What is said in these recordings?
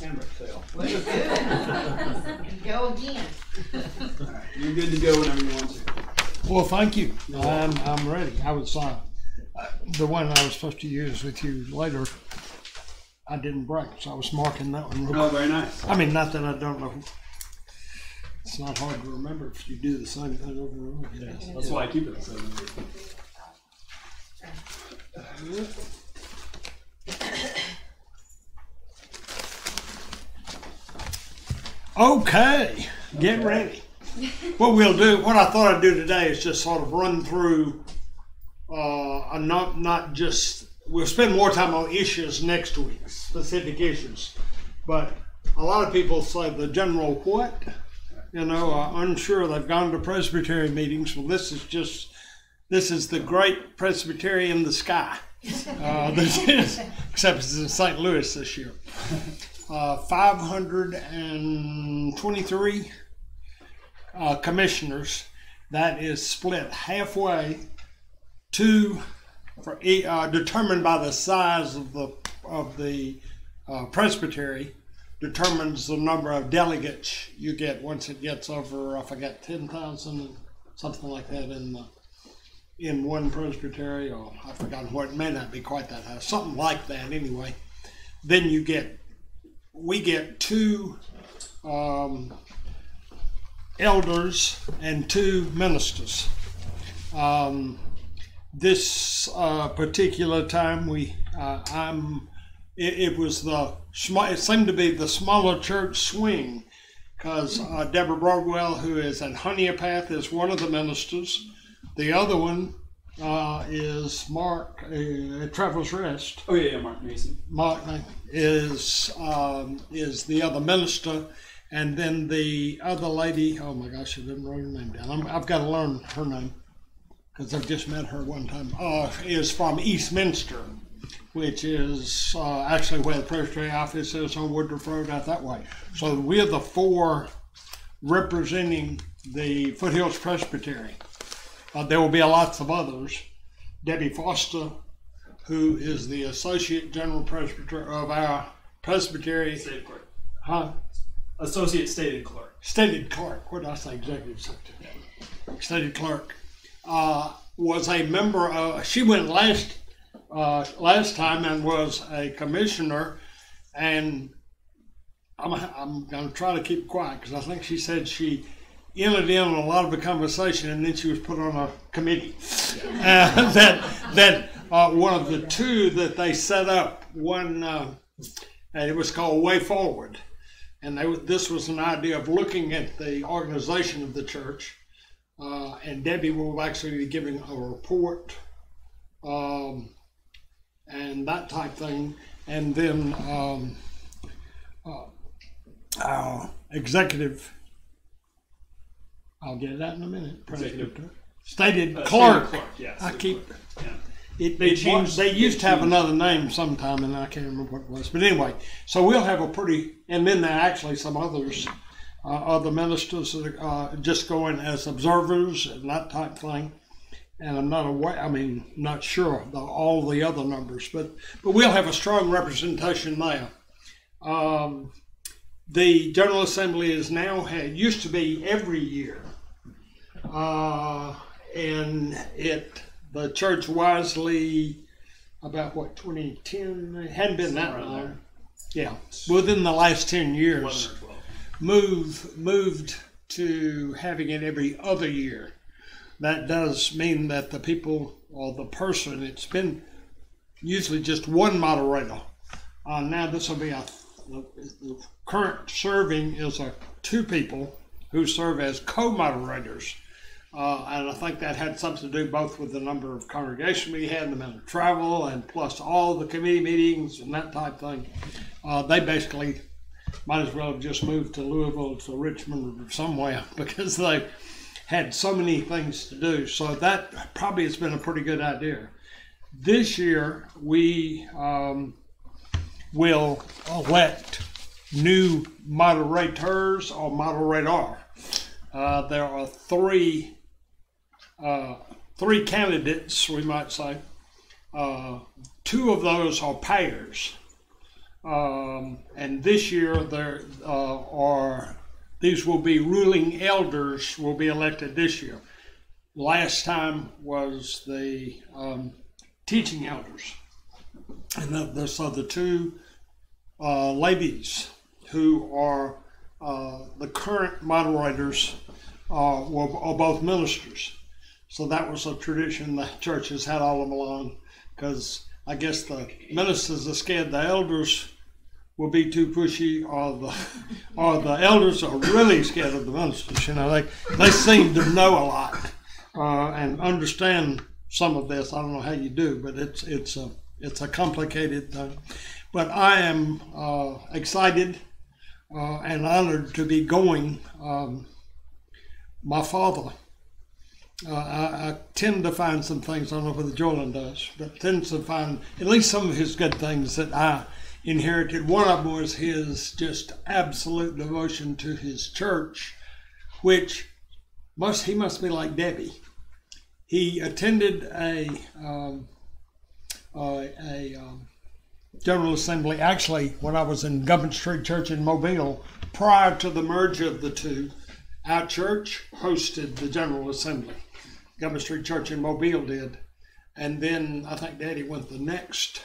hamburger sale. Well, you're good. Go again. All right, you're good to go whenever you want to. Well, thank you. I'm ready. I was the one I was supposed to use with you later. I didn't break, so I was marking that one. Oh, very nice. I mean, not that I don't know. It's not hard to remember if you do the same thing over and over again. Yes, that's why I keep it the same. Okay, get ready. What I thought I'd do today is just sort of run through, not just, we'll spend more time on issues next week, specific issues, but a lot of people say the general what, are unsure. They've gone to Presbyterian meetings. Well, this is the great Presbyterian in the sky. Except it's in St. Louis this year. 523 commissioners. That is split halfway determined by the size of the presbytery, determines the number of delegates you get once it gets over, I forget, 10,000, something like that in one presbytery, or I've forgotten what, it may not be quite that high, something like that anyway. Then we get 2 elders and 2 ministers. This particular time it seemed to be the smaller church swing, because Deborah Broadwell, who is at Honeypath, is one of the ministers. The other one is Mark at Travelers Rest. Oh yeah, Mark Mason. Mark is the other minister, and then the other lady. Oh my gosh, I didn't write her name down. I've got to learn her name because I've just met her one time. Is from Eastminster, which is actually where the Presbyterian office is on Woodruff Road out that way. So we're the 4 representing the Foothills Presbytery. There will be lots of others. Debbie Foster, who is the Associate General Presbyter of our Presbytery. Stated clerk. Huh? Associate Stated Clerk. Stated Clerk. What did I say? Executive Secretary. Stated Clerk. Was a member of, she went last time and was a commissioner, and I'm going to try to keep quiet because I think she said she entered in a lot of the conversation, and then she was put on a committee. That one of the 2 that they set up, one it was called Way Forward, and this was an idea of looking at the organization of the church, and Debbie will actually be giving a report and that type thing, and then our executive. I'll get that in a minute. Stated clerk. Yes. I keep. Yeah. They used to have another name sometime, and I can't remember what it was. But anyway, so we'll have and then there are actually some others, other ministers that are just going as observers and that type thing. And I'm not sure all the other numbers, but we'll have a strong representation there. The General Assembly used to be every year, and the church wisely, about 2010, it hadn't been that long. Yeah, within the last 10 years, moved to having it every other year. That does mean that the people or the person, it's been usually just one moderator. Now this will be the current serving is 2 people who serve as co-moderators. And I think that had something to do both with the number of congregation we had, the amount of travel, and plus all the committee meetings and that type thing. They basically might as well have just moved to Louisville, to Richmond, or somewhere, because they had so many things to do. So that probably has been a pretty good idea. This year, we will elect new moderators or moderator. There are 3 candidates, we might say. 2 of those are pairs. And this year there these will be ruling elders will be elected this year. Last time was the teaching elders. And so the two ladies who are the current moderators are both ministers. So that was a tradition the church has had all along, because I guess the ministers are scared the elders will be too pushy, or the elders are really scared of the ministers. You know, they seem to know a lot and understand some of this. I don't know how you do, but it's a complicated thing. But I am excited and honored to be going. My father, I tend to find some things, I don't know whether Jolyn does, but tends to find at least some of his good things that I inherited. One of them was his just absolute devotion to his church, which he must be like Debbie. He attended a General Assembly, actually, when I was in Government Street Church in Mobile, prior to the merger of the two. Our church hosted the General Assembly. Government Street Church in Mobile did. And then I think Daddy went the next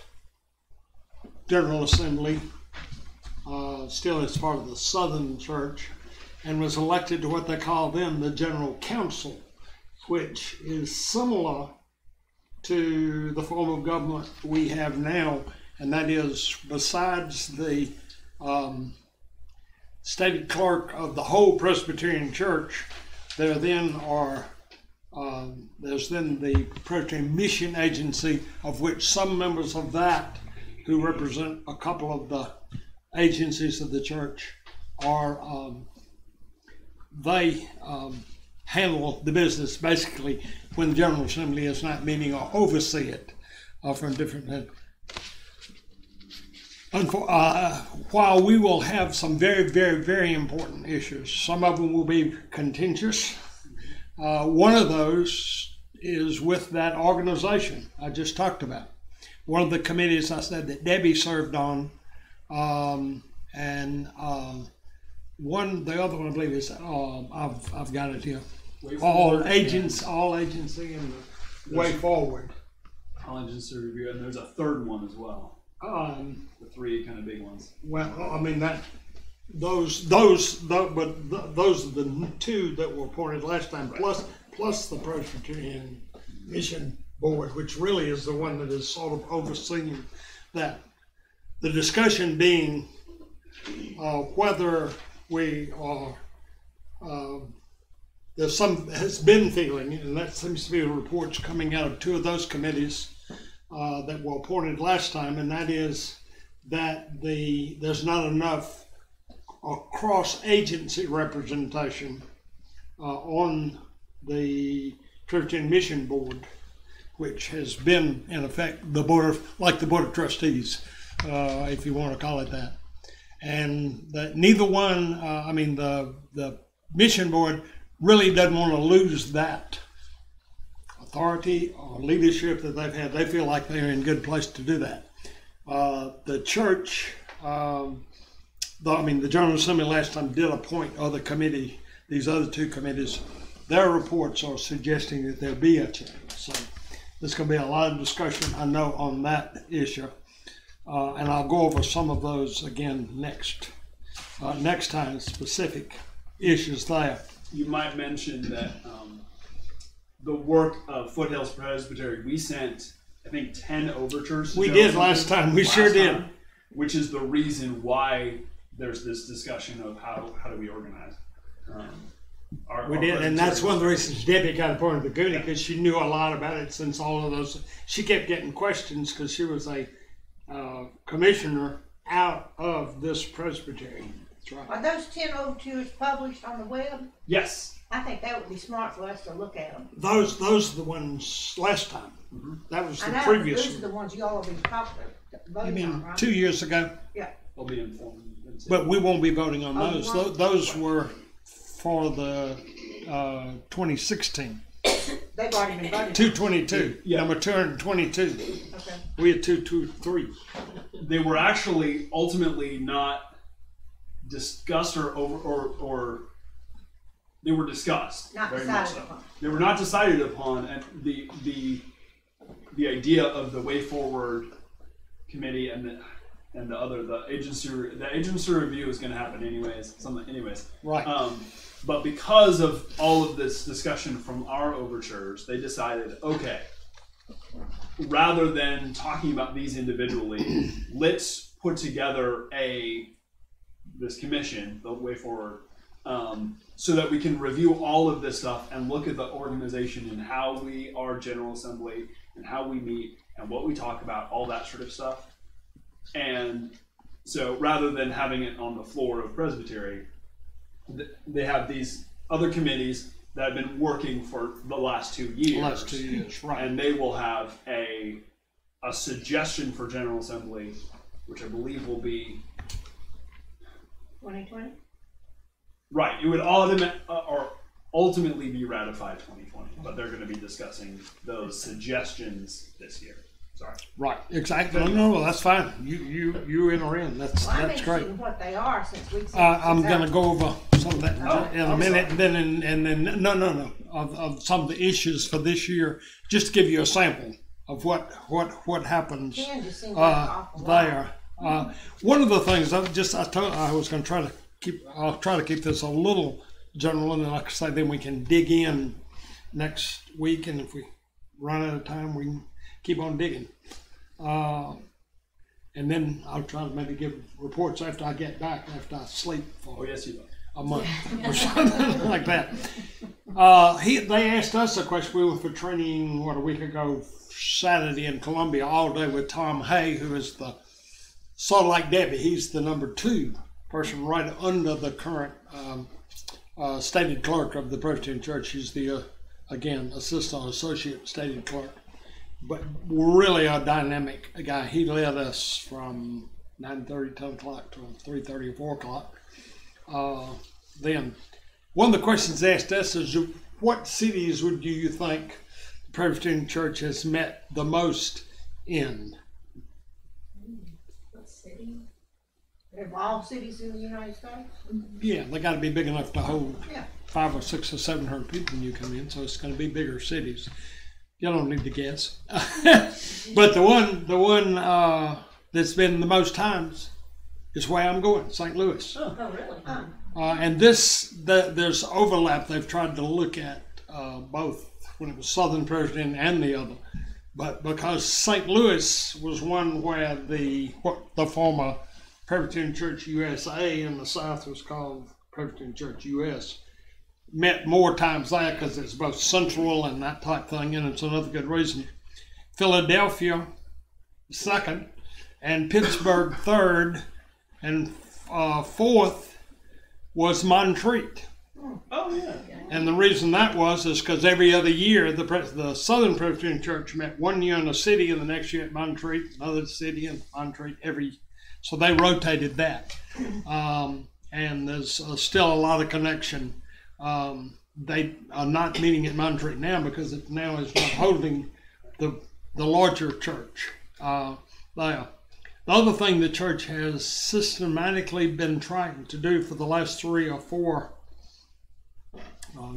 General Assembly, still as part of the Southern Church, and was elected to what they call then the General Council, which is similar to the form of government we have now. And that is, besides the stated clerk of the whole Presbyterian Church, there then are there's then the Presbyterian Mission Agency, of which some members of that, who represent a couple of the agencies of the church, are they handle the business basically when the General Assembly is not meeting, or oversee it from different. While we will have some very, very, very important issues, some of them will be contentious. One of those is with that organization I just talked about. One of the committees I said that Debbie served on, and the other one I believe is I've got it here. All agency and the way forward. All agency review, and there's a third one as well. The three kind of big ones. Well, I mean those are the two that were appointed last time, right. plus the Presbyterian Mission Board, which really is the one that is sort of overseeing that. The discussion being whether we are has been feeling, and that seems to be the reports coming out of two of those committees that were appointed last time, and that is that there's not enough cross-agency representation on the Presbyterian Mission Board, which has been, in effect, the board of trustees, if you want to call it that. And that neither one, the mission board really doesn't want to lose that authority or leadership that they've had. They feel like they're in a good place to do that. The church, the General Assembly last time did appoint these other two committees. Their reports are suggesting that there be a change. So there's going to be a lot of discussion, I know, on that issue. And I'll go over some of those again next time, specific issues there. You might mention that the work of Foothills Presbytery, we sent, I think, 10 overtures. We did last time. We sure did. Which is the reason why there's this discussion of how do we organize. We did, and that's one of the reasons Debbie got appointed to the Goody, because she knew a lot about it since all of those. She kept getting questions because she was a commissioner out of this presbytery. That's right. Are those 10 overtures published on the web? Yes. I think that would be smart for us to look at them. Those are the ones last time. Mm-hmm. That was the previous one. Those are the ones y'all will be voting on, right? 2 years ago? Yeah. They'll be informed. But we won't be voting on those. Those were for the 2016. They've already been voted. 222. Yeah. Number 222. Okay. We had 223. They were actually ultimately not discussed or they were discussed. Not very much decided so. upon. They were not decided upon, and the idea of the way forward committee and the agency review is going to happen anyways. Right. But because of all of this discussion from our overtures, they decided, okay, rather than talking about these individually, let's put together this commission, the way forward, so that we can review all of this stuff and look at the organization and how we are General Assembly and how we meet and what we talk about, all that sort of stuff. And so rather than having it on the floor of Presbytery, they have these other committees that have been working for the last 2 years. Right. And they will have a suggestion for General Assembly, which I believe will be 2020? right. It would ultimately be ratified 2020, but they're going to be discussing those suggestions this year. Sorry. Right. Exactly. No, that's fine. You enter in. That's I'm great. interested in what they are since we've seen. I'm going to go over some of that in a minute, sorry. and then no of some of the issues for this year, just to give you a sample of what happens 10 just seems like an awful lot. there. One of the things I was going to try to keep. I'll try to keep this a little general, and then like I say, then we can dig in next week, and if we run out of time, we can keep on digging. And then I'll try to maybe give reports after I get back, after I sleep for Yes, you will. a month or something like that. They asked us a question. We were for training, a week ago, Saturday in Columbia, all day with Tom Hay, who is the sort of like Debbie. He's the number 2 person right under the current stated clerk of the Presbyterian Church. He's the, again, assistant associate stated clerk. But really a dynamic guy. He led us from 9:30, 10 o'clock to 3:30 or 4 o'clock. Then one of the questions asked us is, what cities would you think the Presbyterian Church has met the most in? What city? Of all cities in the United States? Yeah, they got to be big enough to hold Yeah. 500 or 600 or 700 people when you come in, so it's going to be bigger cities. You don't need to guess. But the one that's been the most times is where I'm going, St. Louis. Oh, really? And there's overlap. They've tried to look at both when it was Southern Presbyterian and the other. But because St. Louis was one where what the former Presbyterian Church USA in the South was called Presbyterian Church US, met more times there because it's both central and that type thing, and it's another good reason. Philadelphia, 2nd, and Pittsburgh, 3rd, and 4th was Montreat. Oh, yeah. And the reason that was is because every other year the Southern Presbyterian Church met one year in a city, and the next year at Montreat, another city in Montreat, so they rotated that. And there's still a lot of connection. They are not meeting at Montreat now because it now is not holding the larger church there. The other thing the church has systematically been trying to do for the last 3 or 4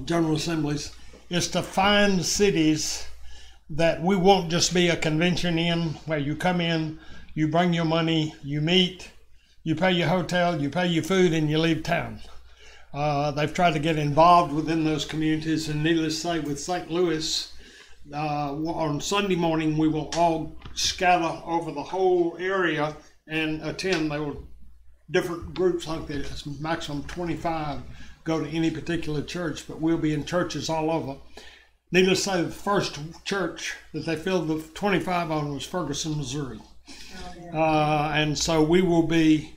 General Assemblies is to find cities that we won't just be a convention in, where you come in, you bring your money, you meet, you pay your hotel, you pay your food, and you leave town. They've tried to get involved within those communities, and needless to say, with St. Louis, on Sunday morning, we will all scatter over the whole area and attend. They will different groups, like this, maximum 25 go to any particular church, but we'll be in churches all over. Needless to say, the first church that they filled the 25 on was Ferguson, Missouri. And so we will be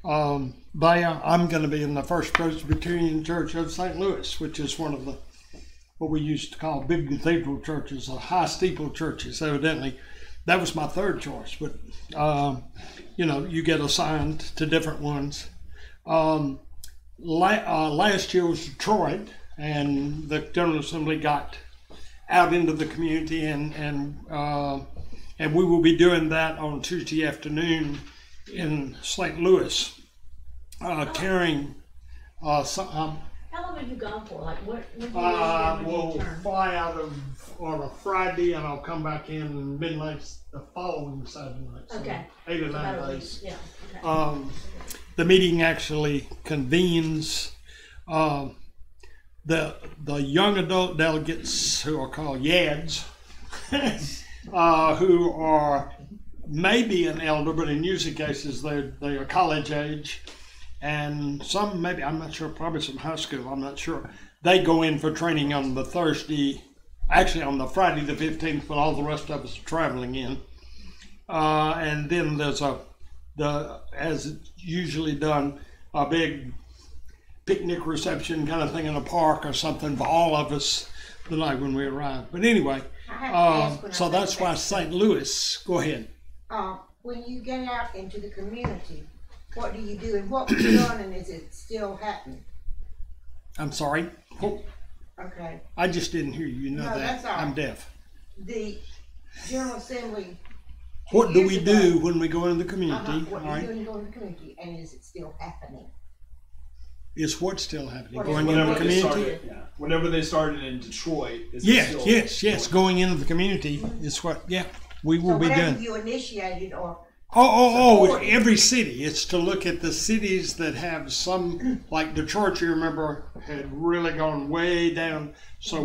there. I'm going to be in the First Presbyterian Church of St. Louis, which is one of what we used to call big cathedral churches, or high steeple churches. Evidently, that was my 3rd choice, but you get assigned to different ones. Last year was Detroit, and the General Assembly got out into the community, and we will be doing that on Tuesday afternoon in St. Louis, carrying some. How long have you gone for? Like, when do you We'll fly out on a Friday, and I'll come back in midnight the following Saturday night. So Okay. 8 or 9 About a week. days. Yeah. Okay. The meeting actually convenes the young adult delegates, who are called YADs, who are maybe an elder, but in usually cases they are college age. And some, maybe, I'm not sure, probably some high school, I'm not sure. They go in for training on the Thursday, actually on the Friday the 15th, but all the rest of us are traveling in. And then there's as it's usually done, a big picnic reception kind of thing in a park or something for all of us the night when we arrive. But anyway, so that's why St. Louis, go ahead. When you get out into the community, what do you do, and what was done, and is it still happening? I'm sorry. Oh, Okay. I just didn't hear you. You know No, that. that's all right. I'm deaf. The General Assembly. What do years we ago- do when we go into the community? What All are right. you doing to go in the community, and is it still happening? Is what still happening? What Going is- into the Whenever they community? started, whenever they started in Detroit, is it Yes, still yes. Going into the community is what. Yeah, we will So be whatever doing. you initiated, or Oh! Every city. It's to look at the cities that have some, like Detroit. You remember had really gone way down. So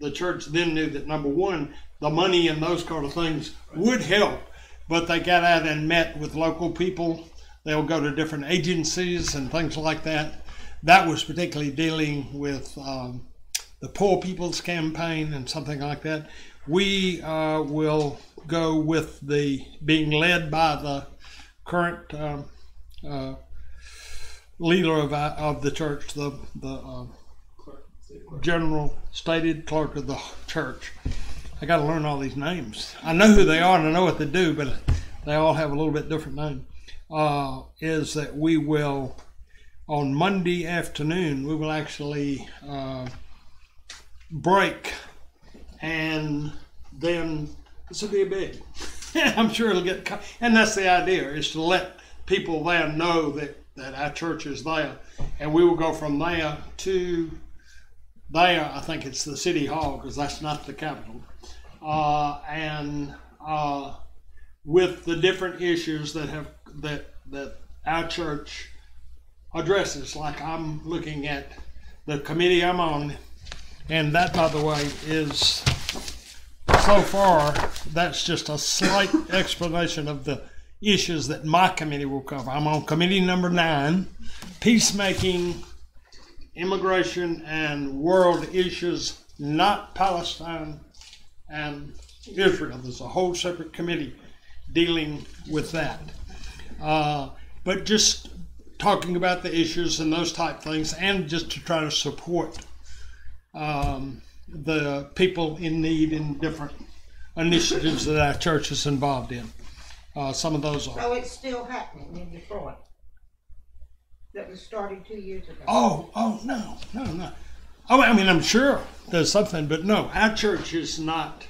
the church then knew that number one, the money and those kind of things would help, but they got out and met with local people. They'll go to different agencies and things like that. That was particularly dealing with the Poor People's Campaign and something like that. We will go with being led by the current leader of the church, the general stated clerk of the church. I got to learn all these names. I know who they are and I know what they do, but they all have a little bit different name. Is that we will, on Monday afternoon, we will actually break, and then this will be big. I'm sure it'll get, and that's the idea, is to let people there know that our church is there, and we will go from there to there. I think it's the city hall, because that's not the Capitol, and with the different issues that our church addresses. Like I'm looking at the committee I'm on, and that, by the way, is so far, that's just a slight explanation of the issues that my committee will cover. I'm on committee number 9, peacemaking, immigration, and world issues, not Palestine and Israel. There's a whole separate committee dealing with that. But just talking about the issues and those type things, and just to try to support the people in need in different initiatives that our church is involved in. Some of those are. so it's still happening in Detroit. That was started 2 years ago. Oh, no. I mean, I'm sure there's something, but no, our church is not.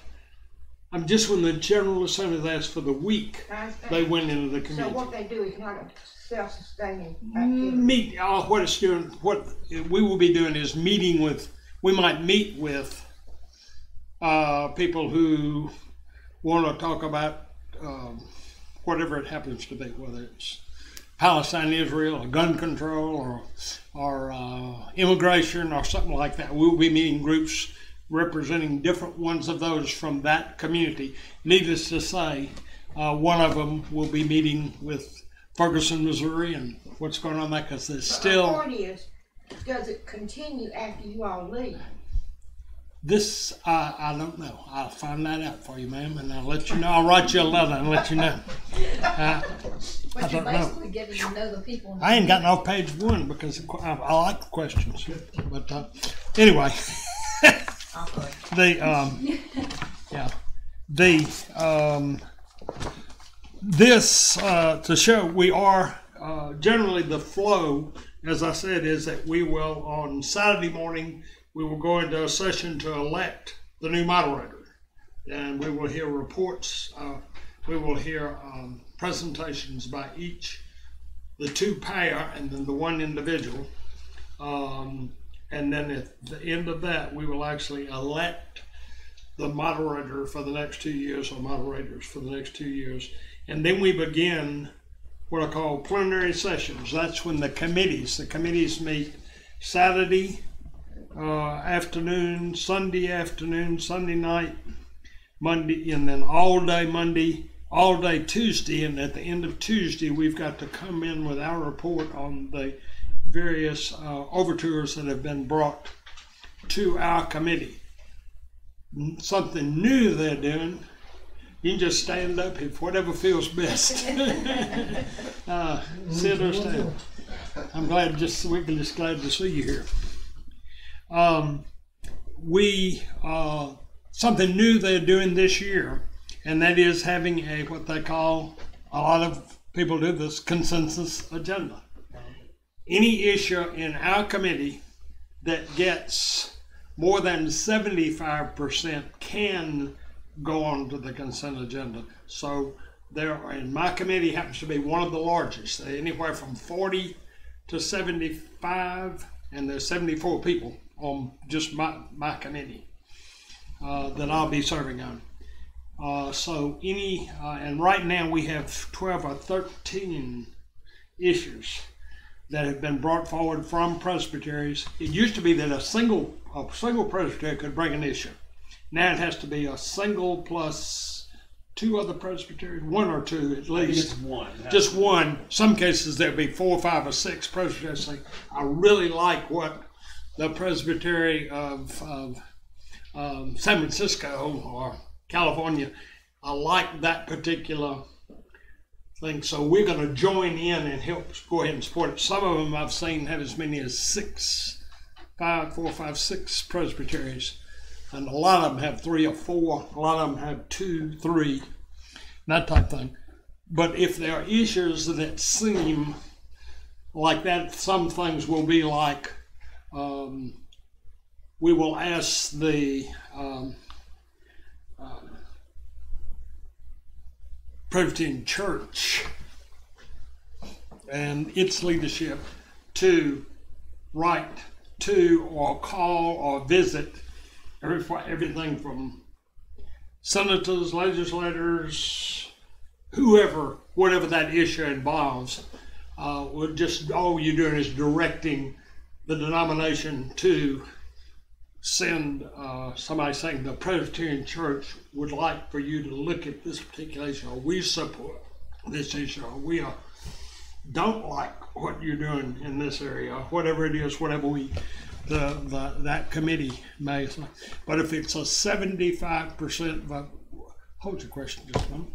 I'm just when the General Assembly asked for the week, I understand. they went into the So community. what they do is not a self-sustaining activity. What it's doing, what we will be doing is meeting with. We might meet with people who want to talk about whatever it happens to be, whether it's Palestine, Israel, or gun control, or immigration, or something like that. We'll be meeting groups representing different ones of those from that community. Needless to say, one of them will be meeting with Ferguson, Missouri, and what's going on there, because there's But still. my point is, does it continue after you all leave? This, I don't know. I'll find that out for you, ma'am, and I'll let you know. I'll write you a letter and let you know. I But you're don't know. basically getting to know the people. in the I ain't gotten off page 1 because I like the questions. But anyway, this to show we are generally the flow, as I said, is that we will on Saturday morning we will go into a session to elect the new moderator. And we will hear reports, we will hear presentations by each, the two pair and then the one individual. And then at the end of that, we will actually elect the moderator for the next 2 years, or moderators for the next 2 years. And then we begin what are called plenary sessions. That's when the committees meet Saturday afternoon, Sunday night, Monday, and then all day Monday, all day Tuesday. And at the end of Tuesday, we've got to come in with our report on the various overtures that have been brought to our committee. Something new they're doing. You can just stand up if whatever feels best. Sit or stand. I'm glad we're just glad to see you here. Something new they're doing this year, and that is having what they call, a lot of people do this, consensus agenda. Any issue in our committee that gets more than 75% can go on to the consent agenda. So and my committee happens to be one of the largest, anywhere from 40 to 75, and there's 74 people on just my committee that I'll be serving on. And right now we have 12 or 13 issues that have been brought forward from presbyteries. It used to be that a single presbytery could bring an issue. Now it has to be a single plus two other presbyteries, one or two at least. It's one. Just one. Some cases there'll be 4, 5, or 6 presbyteries say, I really like what the Presbytery of San Francisco or California, I like that particular thing. So we're going to join in and help go ahead and support it. Some of them I've seen have as many as 4, 5, 6 presbyteries. And a lot of them have 3 or 4. A lot of them have 2, 3, that type of thing. But if there are issues that seem like that, some things will be like, we will ask the Presbyterian Church and its leadership to write to or call or visit everything from senators, legislators, whoever, whatever that issue involves. All you're doing is directing the denomination to send somebody saying the Presbyterian Church would like for you to look at this particular issue, or we support this issue, or we don't like what you're doing in this area, or whatever it is, whatever that committee may say. But if it's a 75% vote, hold your question just a moment.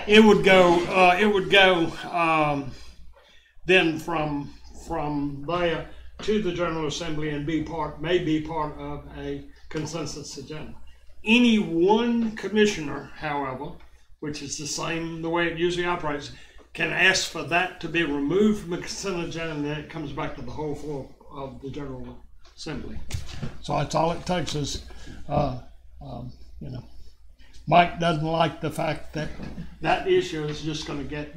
It would go then from there to the General Assembly and may be part of a consensus agenda. Any one commissioner, however, which is the way it usually operates, can ask for that to be removed from the consent agenda, and then it comes back to the whole floor of the General Assembly. So that's all it takes is, Mike doesn't like the fact that that issue is just going to get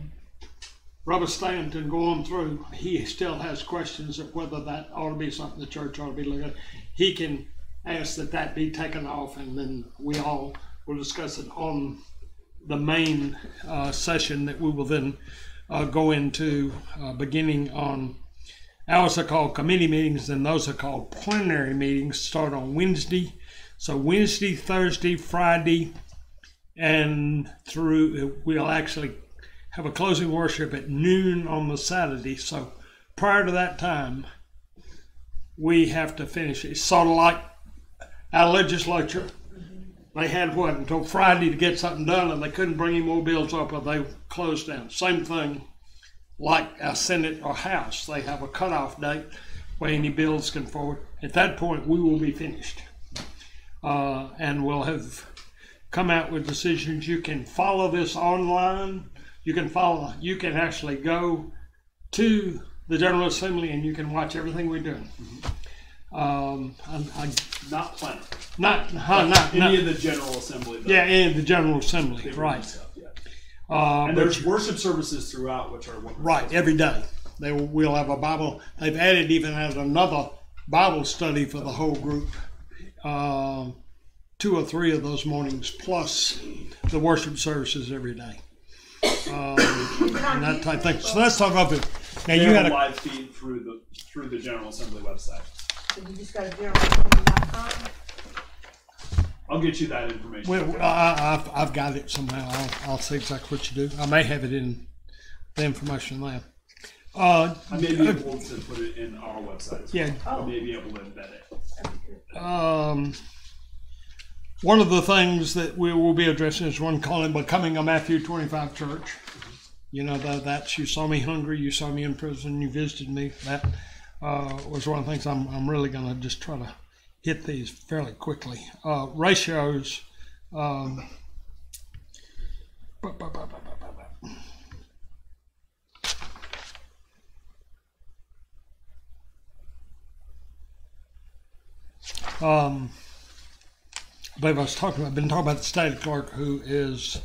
rubber stamped and go on through. He still has questions of whether that ought to be something the church ought to be looking at. He can ask that be taken off, and then we all will discuss it on the main session that we will then go into beginning on. Ours are called committee meetings, and those are called plenary meetings, start on Wednesday. So Wednesday, Thursday, Friday, and we'll actually have a closing worship at noon on the Saturday. So prior to that time, we have to finish. It's sort of like our legislature. They had until Friday to get something done, and they couldn't bring any more bills up, or they closed down. Same thing like our Senate or House. They have a cutoff date where any bills can forward. At that point, we will be finished. And we'll have come out with decisions. You can follow this online. You can actually go to the General Assembly and you can watch everything we're doing. Not plenty. Not Any of the General Assembly. Though. Yeah, in the General Assembly, right. Stuff, yeah. And there's worship services throughout, which are right every day. We'll have a Bible. They've even added another Bible study for the whole group. 2 or 3 of those mornings, plus the worship services every day. And that type of thing. So let's talk about it. Now you had a live feed through the General Assembly website. So you just go to generalassembly.com? I'll get you that information. Well, I've got it somehow. I'll see exactly what you do. I may have it in the information there. I may be able to put it in our website as well. Yeah. I may be able to embed it. One of the things that we will be addressing is one calling Becoming a Matthew 25 Church. You know, that's you saw me hungry, you saw me in prison, you visited me. That was one of the things I'm really going to just try to hit these fairly quickly. Ratios. I believe I've been talking about the state clerk, who is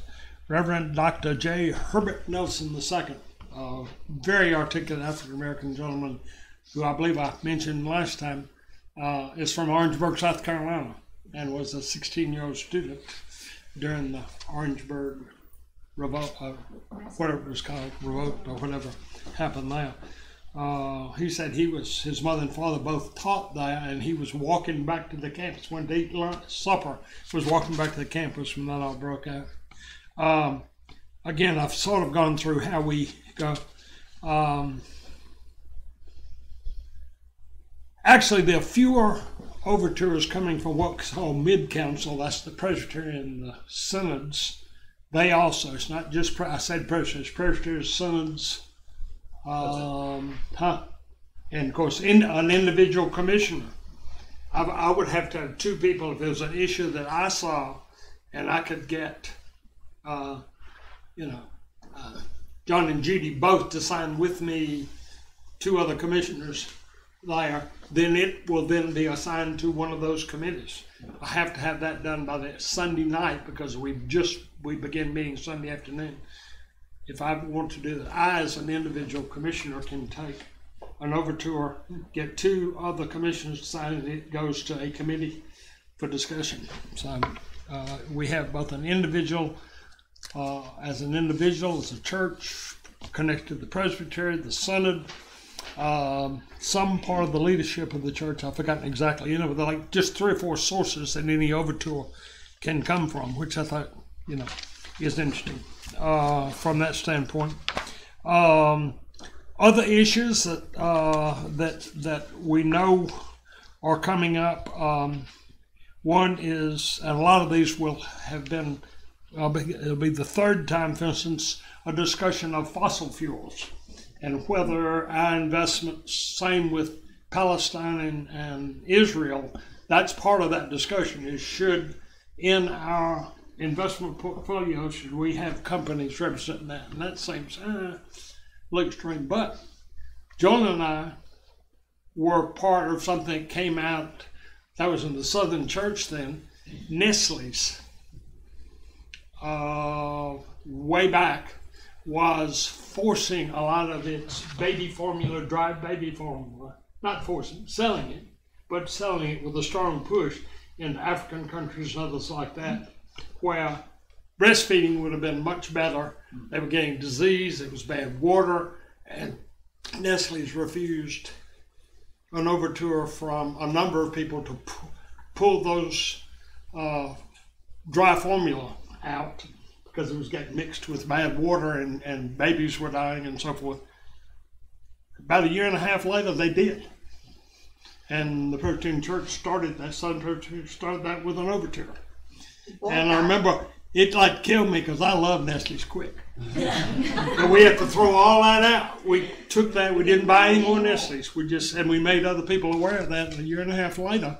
Reverend Dr. J. Herbert Nelson II, very articulate African American gentleman who I believe I mentioned last time, is from Orangeburg, South Carolina, and was a 16-year-old student during the Orangeburg revolt, whatever it was called, revolt or whatever happened there. He said his mother and father both taught there, and he was walking back to the campus, went to eat supper, was walking back to the campus when that all broke out. Again, I've sort of gone through how we go. Actually, there are fewer overtures coming from what's called mid-council. That's the Presbyterian synods. They also, it's not just, I said Presbyterian synods. And of course, an individual commissioner. I would have to have 2 people if there was an issue that I saw, and I could get, John and Judy both to sign with me, 2 other commissioners there. Then it will then be assigned to one of those committees. I have to have that done by the Sunday night because we begin meeting Sunday afternoon. If I want to do that, I, as an individual commissioner, can take an overture, get 2 other commissioners to sign it, and it goes to a committee for discussion. So we have both an individual, as a church, connected to the Presbytery, the Synod, some part of the leadership of the church. I've forgotten exactly, but they're like just 3 or 4 sources that any overture can come from, which I thought, is interesting. From that standpoint, other issues that we know are coming up. One is, and a lot of these will have been. It'll be the 3rd time, for instance, a discussion of fossil fuels and whether our investments, same with Palestine and Israel. That's part of that discussion. Is should in our investment portfolio, should we have companies representing that? And that seems a little extreme. But Joan and I were part of something that came out, that was in the Southern Church then, Nestle's, way back, was forcing a lot of its baby formula, dry baby formula, not forcing, selling it, but selling it with a strong push into African countries and others like that, where breastfeeding would have been much better. They were getting disease, it was bad water, and Nestle's refused an overture from a number of people to pull those dry formula out because it was getting mixed with bad water and babies were dying and so forth. About 1.5 years later, they did. And the Presbyterian Church started that, Southern Church started that with an overture. And I remember it like killed me because I love Nestle's Quick. And we had to throw all that out. We took that, we didn't buy any more Nestle's. And we made other people aware of that. And 1.5 years later,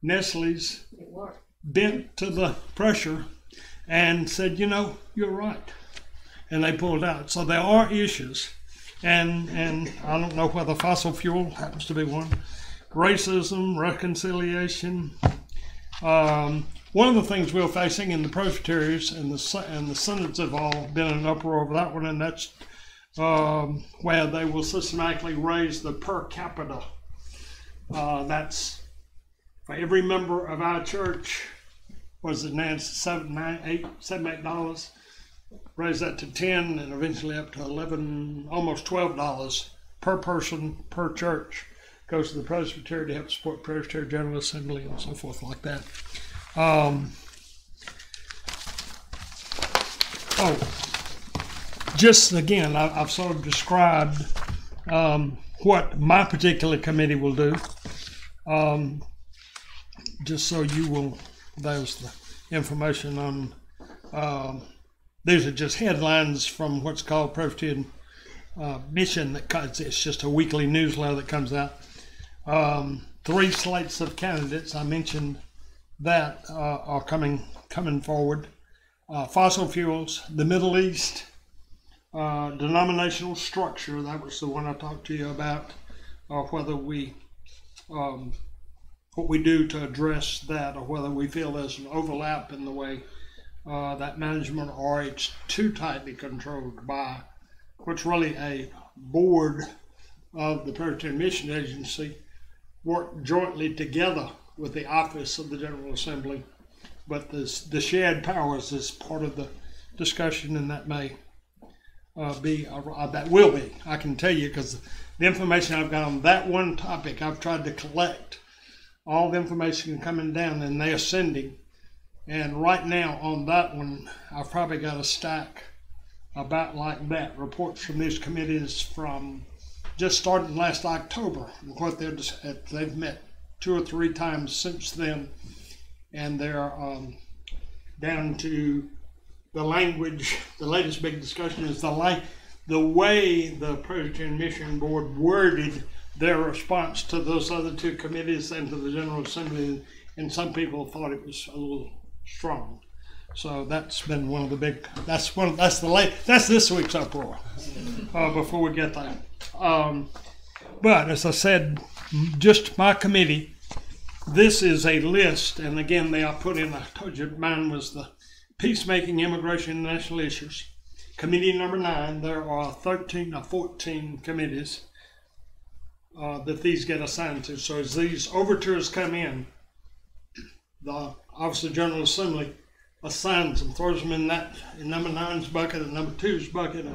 Nestle's bent to the pressure and said, you're right. And they pulled out. So there are issues. And I don't know whether fossil fuel happens to be one. racism, reconciliation. One of the things we're facing in the presbyteries and the synods have all been in an uproar over that one, and that's where they will systematically raise the per capita. That's for every member of our church. Was it now $7-8? Raise that to 10 and eventually up to 11, almost $12 per person per church. Goes to the presbytery to help support Presbyterian General Assembly and so forth like that. Just again, I've sort of described what my particular committee will do. Just so you will, there's the information on, these are just headlines from what's called Presbyterian Mission. It's just a weekly newsletter that comes out. 3 slates of candidates, I mentioned that, are coming forward. Fossil fuels, the Middle East, denominational structure, that was the one I talked to you about, whether we, what we do to address that, or whether we feel there's an overlap in the way that management, or it's too tightly controlled by what's really a board of the Presbyterian Mission Agency, work jointly together with the office of the General Assembly. But the shared powers is part of the discussion, and that may that will be, I can tell you, because the information I've got on that one topic, I've tried to collect all the information coming down, and they're sending. And right now on that one, I've probably got a stack about like that, reports from these committees from just starting last October. And what they've met 2 or 3 times since then, and they're down to the language. The latest big discussion is the way the Presbyterian Mission Board worded their response to those other 2 committees and to the General Assembly, and some people thought it was a little strong. So that's been one of the big. That's this week's uproar. Before we get there, but as I said, just my committee. This is a list, and again, they are put in. I told you mine was the peacemaking, immigration, and national issues. Committee number 9. There are 13 or 14 committees that these get assigned to. So as these overtures come in, the Office of General Assembly assigns them, throws them in number 9's bucket and number 2's bucket.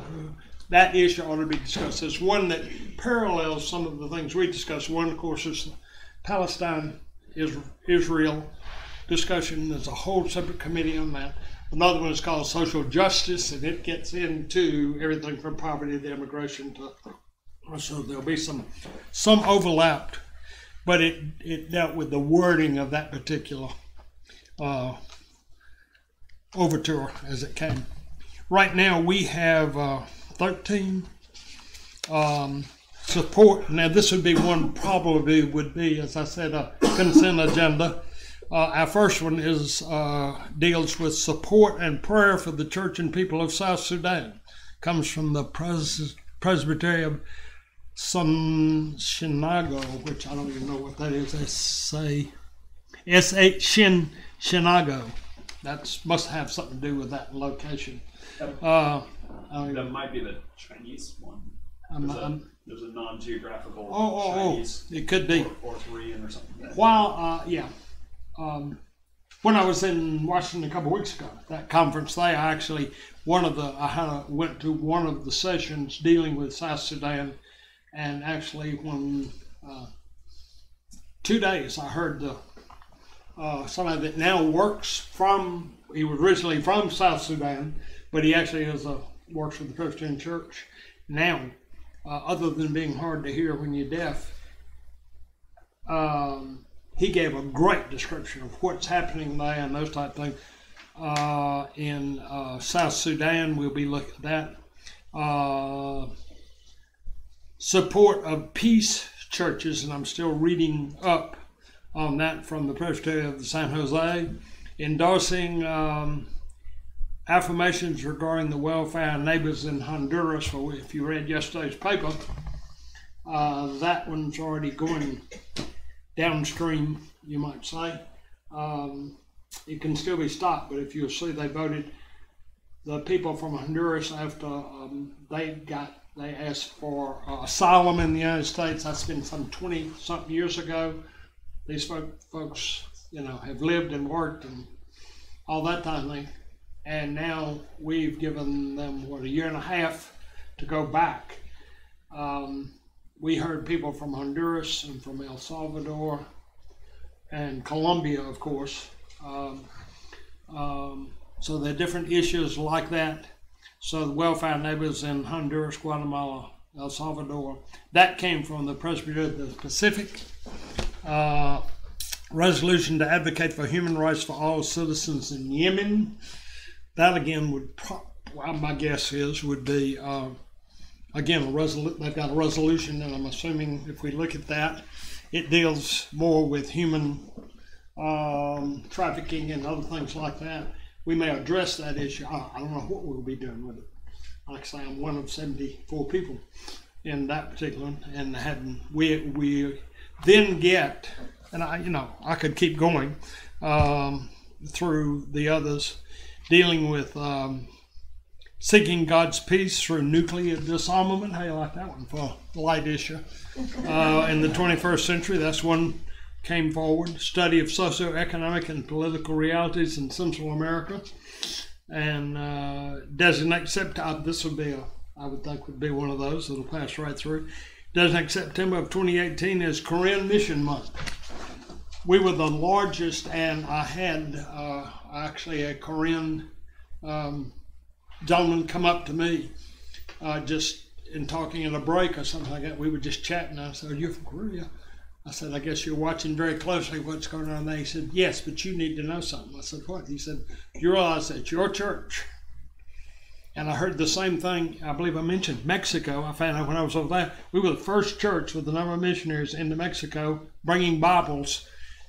That issue ought to be discussed. There's one that parallels some of the things we discussed. One, of course, is the Palestine Israel discussion. There's a whole separate committee on that. Another one is called social justice, and it gets into everything from poverty to immigration to. So there'll be some overlap, but it dealt with the wording of that particular overture as it came. Right now we have 13 support. Now this would be one, probably would be, as I said, a consent agenda. Our first one is deals with support and prayer for the church and people of South Sudan. Comes from the Presbyterian Shinago, which I don't even know what that is. They say Shinago. That must have something to do with that location. That might be the Chinese one. There's a non-geographical Chinese. It could be. Or Korean or something. While, when I was in Washington a couple of weeks ago, that conference there, I went to one of the sessions dealing with South Sudan, and actually when 2 days I heard somebody that now works he was originally from South Sudan, but he actually works for the Presbyterian Church now. Other than being hard to hear when you're deaf, he gave a great description of what's happening there and those type of things. In South Sudan, we'll be looking at that. Support of peace churches, and I'm still reading up on that from the Presbyterian of San Jose. Endorsing affirmations regarding the welfare of neighbors in Honduras. So if you read yesterday's paper, that one's already going downstream, you might say. It can still be stopped, but if you'll see, they voted the people from Honduras after they asked for asylum in the United States. That's been some 20-something years ago. These folks, have lived and worked and all that kind of thing. And now we've given them, a year and a half to go back. We heard people from Honduras and from El Salvador and Colombia, of course. So there are different issues like that. So the welfare neighbors in Honduras, Guatemala, El Salvador, that came from the Presbyterian of the Pacific. Resolution to advocate for human rights for all citizens in Yemen. That again my guess would be, again, they've got a resolution, and I'm assuming if we look at that, it deals more with human trafficking and other things like that. We may address that issue. I don't know what we'll be doing with it. Like I say, I'm one of 74 people in that particular one, and we then get, and I could keep going through the others, dealing with seeking God's peace through nuclear disarmament. How you like that one for a light issue? In the 21st century, that's one came forward. Study of socioeconomic and political realities in Central America. And designate September, this would be I would think would be one of those that'll pass right through. Designate September of 2018 as Korean Mission Month. We were the largest, and I had actually a Korean gentleman come up to me just in talking in a break or something like that. We were just chatting. I said, "Are you from Korea?" I said, "I guess you're watching very closely what's going on there." He said, "Yes, but you need to know something." I said, "What?" He said, "You realize that your church," and I heard the same thing, I believe I mentioned Mexico. I found out when I was over there, we were the first church with a number of missionaries into Mexico bringing Bibles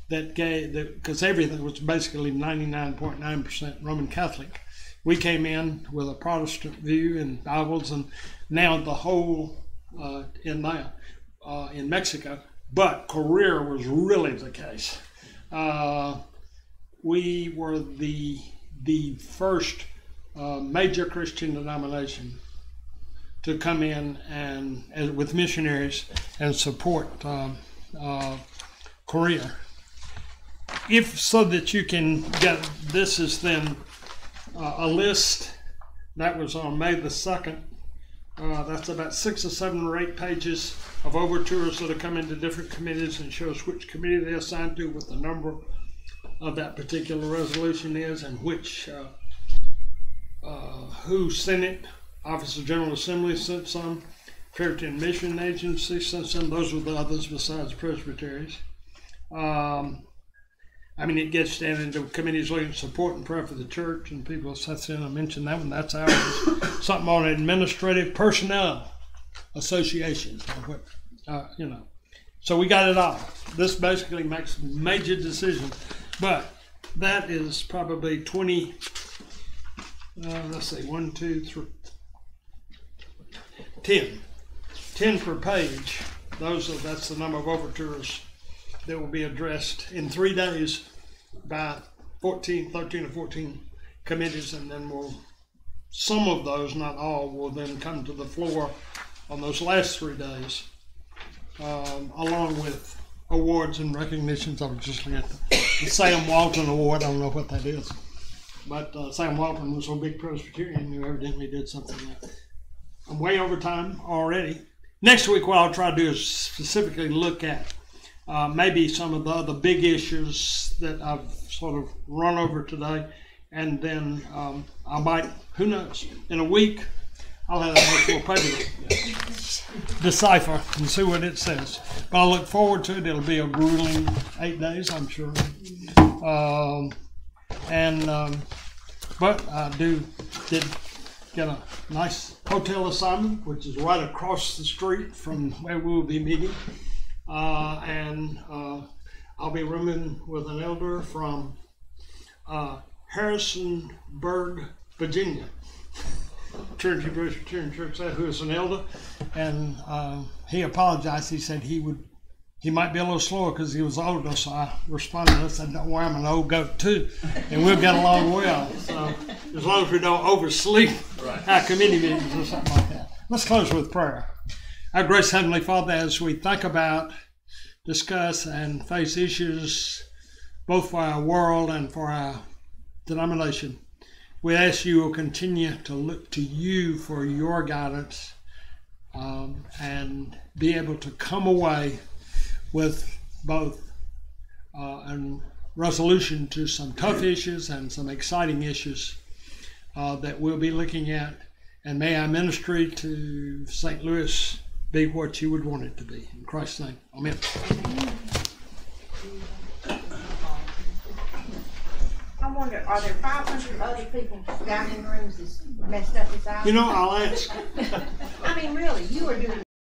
because everything was basically 99.9% Roman Catholic. We came in with a Protestant view and Bibles, and now the whole in Mexico. But Korea was really the case. We were the first major Christian denomination to come in and with missionaries and support Korea. So that you can get, this is then a list that was on May the 2nd. That's about 6 or 7 or 8 pages of overtures that have come into different committees and shows which committee they're assigned to, what the number of that particular resolution is, and which who sent it. Office of General Assembly sent some. Presbyterian Mission Agency sent some. Those were the others besides Presbyterians. It gets down into committees looking at support and prayer for the church, and people sent in. I mentioned that one. That's ours. Something on Administrative Personnel Association. So we got it all. This basically makes major decisions, but that is probably 20. Let's see, 1, 2, 3, 10 per page. That's the number of overtures that will be addressed in 3 days by 13 or 14 committees, and then some of those, not all, will then come to the floor on those last 3 days, along with awards and recognitions. I was just looking at the Sam Walton Award. I don't know what that is, but Sam Walton was a big Presbyterian who evidently did something like that. I'm way over time already. Next week, what I'll try to do is specifically look at maybe some of the other big issues that I've sort of run over today, and then I might, who knows, in a week I'll have that much more paper to decipher and see what it says. But I look forward to it. It'll be a grueling 8 days, I'm sure. But I did get a nice hotel assignment, which is right across the street from where we will be meeting. And I'll be rooming with an elder from Harrisonburg, Virginia, Trinity Presbyterian Church, who is an elder, and he apologized. He said he would he might be a little slower because he was older, so I responded. I said, "Don't worry, I'm an old goat too, and we'll get along well." So as long as we don't oversleep our committee meetings or something like that. Let's close with prayer. Our gracious Heavenly Father, as we think about, discuss, and face issues both for our world and for our denomination, we ask you will continue to look to you for your guidance and be able to come away with both a resolution to some tough issues and some exciting issues that we'll be looking at. And may our ministry to St. Louis be what you would want it to be. In Christ's name, amen. I wonder, are there 500 other people down in rooms that's messed up as I am? You know, I'll ask. I mean, really, you are doing